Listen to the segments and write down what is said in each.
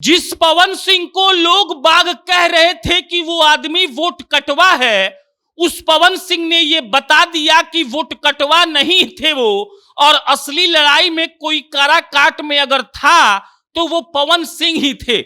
जिस पवन सिंह को लोग बाग कह रहे थे कि वो आदमी वोट कटवा है, उस पवन सिंह ने ये बता दिया कि वोट कटवा नहीं थे वो, और असली लड़ाई में कोई काराकाट में अगर था तो वो पवन सिंह ही थे।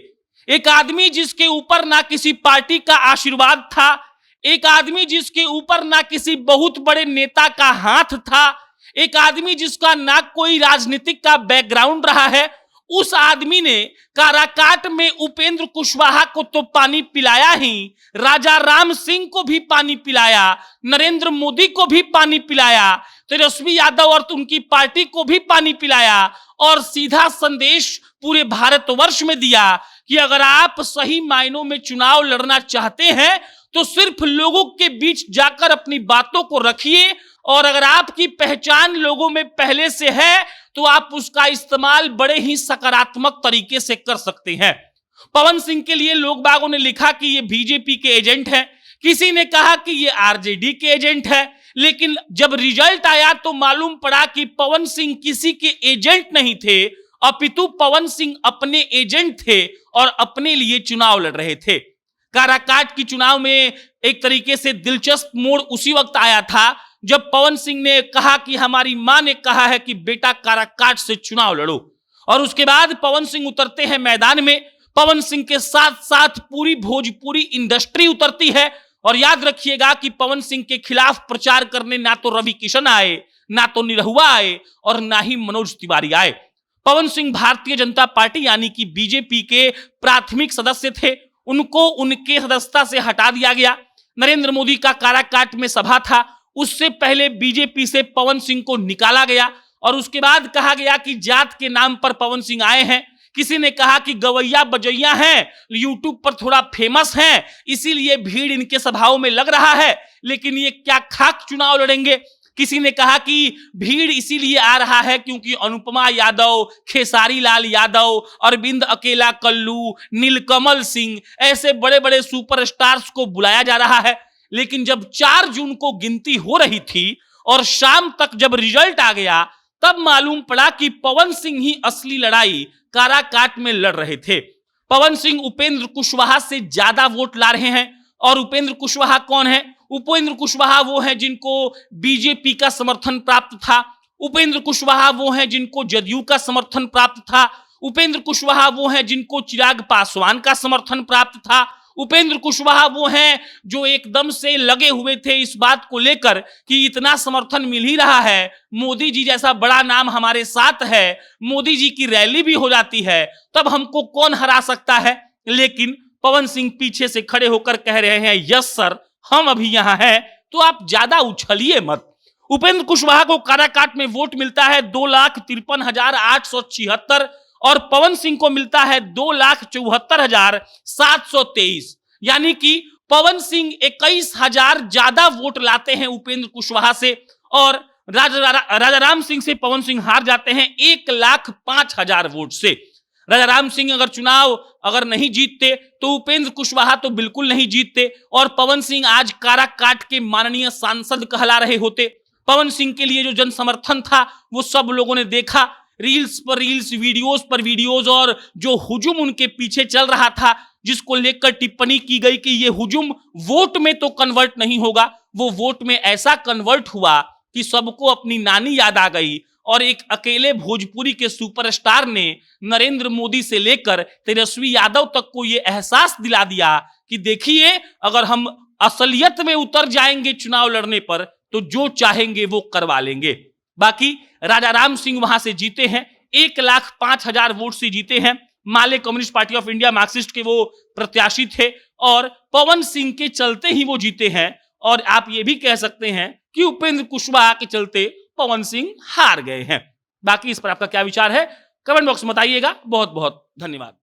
एक आदमी जिसके ऊपर ना किसी पार्टी का आशीर्वाद था, एक आदमी जिसके ऊपर ना किसी बहुत बड़े नेता का हाथ था, एक आदमी जिसका ना कोई राजनीतिक का बैकग्राउंड रहा है, उस आदमी ने काराकाट में उपेंद्र कुशवाहा को तो पानी पिलाया ही, राजा राम सिंह को भी पानी पिलाया, नरेंद्र मोदी को भी पानी पिलाया, तेजस्वी यादव और उनकी पार्टी को भी पानी पिलाया, और सीधा संदेश पूरे भारतवर्ष में दिया कि अगर आप सही मायनों में चुनाव लड़ना चाहते हैं तो सिर्फ लोगों के बीच जाकर अपनी बातों को रखिए, और अगर आपकी पहचान लोगों में पहले से है तो आप उसका इस्तेमाल बड़े ही सकारात्मक तरीके से कर सकते हैं। पवन सिंह के लिए लोग बागों ने लिखा कि ये बीजेपी के एजेंट हैं, किसी ने कहा कि ये आरजेडी के एजेंट है, लेकिन जब रिजल्ट आया तो मालूम पड़ा कि पवन सिंह किसी के एजेंट नहीं थे, अपितु पवन सिंह अपने एजेंट थे और अपने लिए चुनाव लड़ रहे थे। काराकाट की चुनाव में एक तरीके से दिलचस्प मोड़ उसी वक्त आया था जब पवन सिंह ने कहा कि हमारी मां ने कहा है कि बेटा काराकाट से चुनाव लड़ो, और उसके बाद पवन सिंह उतरते हैं मैदान में। पवन सिंह के साथ साथ पूरी भोजपुरी इंडस्ट्री उतरती है, और याद रखिएगा कि पवन सिंह के खिलाफ प्रचार करने ना तो रवि किशन आए, ना तो निरहुआ आए, और ना ही मनोज तिवारी आए। पवन सिंह भारतीय जनता पार्टी यानी कि बीजेपी के प्राथमिक सदस्य थे, उनको उनके सदस्यता से हटा दिया गया। नरेंद्र मोदी का काराकाट में सभा था, उससे पहले बीजेपी से पवन सिंह को निकाला गया, और उसके बाद कहा गया कि जात के नाम पर पवन सिंह आए हैं। किसी ने कहा कि गवैया बजैया हैं, यूट्यूब पर थोड़ा फेमस हैं, इसीलिए भीड़ इनके सभाओं में लग रहा है, लेकिन ये क्या खाक चुनाव लड़ेंगे। किसी ने कहा कि भीड़ इसीलिए आ रहा है क्योंकि अनुपमा यादव, खेसारी लाल यादव, अरविंद अकेला कल्लू, नीलकमल सिंह, ऐसे बड़े बड़े सुपरस्टार्स को बुलाया जा रहा है। लेकिन जब 4 जून को गिनती हो रही थी और शाम तक जब रिजल्ट आ गया, तब मालूम पड़ा कि पवन सिंह ही असली लड़ाई काराकाट में लड़ रहे थे। पवन सिंह उपेंद्र कुशवाहा से ज्यादा वोट ला रहे हैं। और उपेंद्र कुशवाहा कौन है? उपेंद्र कुशवाहा वो है जिनको बीजेपी का समर्थन प्राप्त था। उपेंद्र कुशवाहा वो है जिनको जदयू का समर्थन प्राप्त था। उपेंद्र कुशवाहा वो है जिनको चिराग पासवान का समर्थन प्राप्त था। उपेंद्र कुशवाहा वो हैं जो एकदम से लगे हुए थे इस बात को लेकर कि इतना समर्थन मिल ही रहा है, मोदी जी जैसा बड़ा नाम हमारे साथ है, मोदी जी की रैली भी हो जाती है, तब हमको कौन हरा सकता है। लेकिन पवन सिंह पीछे से खड़े होकर कह रहे हैं, यस सर, हम अभी यहां हैं, तो आप ज्यादा उछलिए मत। उपेंद्र कुशवाहा को काराकाट में वोट मिलता है 2,53,876, और पवन सिंह को मिलता है 2,74,723, यानी कि पवन सिंह 21,000 ज्यादा वोट लाते हैं उपेंद्र कुशवाहा से, और राजा राम सिंह से पवन सिंह हार जाते हैं 1,05,000 वोट से। राजा राम सिंह अगर चुनाव नहीं जीतते तो उपेंद्र कुशवाहा तो बिल्कुल नहीं जीतते, और पवन सिंह आज काराकाट के माननीय सांसद कहला रहे होते। पवन सिंह के लिए जो जन समर्थन था वो सब लोगों ने देखा, रील्स पर रील्स, वीडियोस पर वीडियोस, और जो हुजूम उनके पीछे चल रहा था, जिसको लेकर टिप्पणी की गई कि ये हुजूम वोट में तो कन्वर्ट नहीं होगा, वो वोट में ऐसा कन्वर्ट हुआ कि सबको अपनी नानी याद आ गई, और एक अकेले भोजपुरी के सुपरस्टार ने नरेंद्र मोदी से लेकर तेजस्वी यादव तक को ये एहसास दिला दिया कि देखिए, अगर हम असलियत में उतर जाएंगे चुनाव लड़ने पर तो जो चाहेंगे वो करवा लेंगे। बाकी राजा राम सिंह वहां से जीते हैं, 1,05,000 वोट से जीते हैं। Maale communist party of India Marxist के वो प्रत्याशी थे, और पवन सिंह के चलते ही वो जीते हैं। और आप ये भी कह सकते हैं कि उपेंद्र कुशवाहा के चलते पवन सिंह हार गए हैं। बाकी इस पर आपका क्या विचार है, कमेंट बॉक्स में बताइएगा। बहुत बहुत धन्यवाद।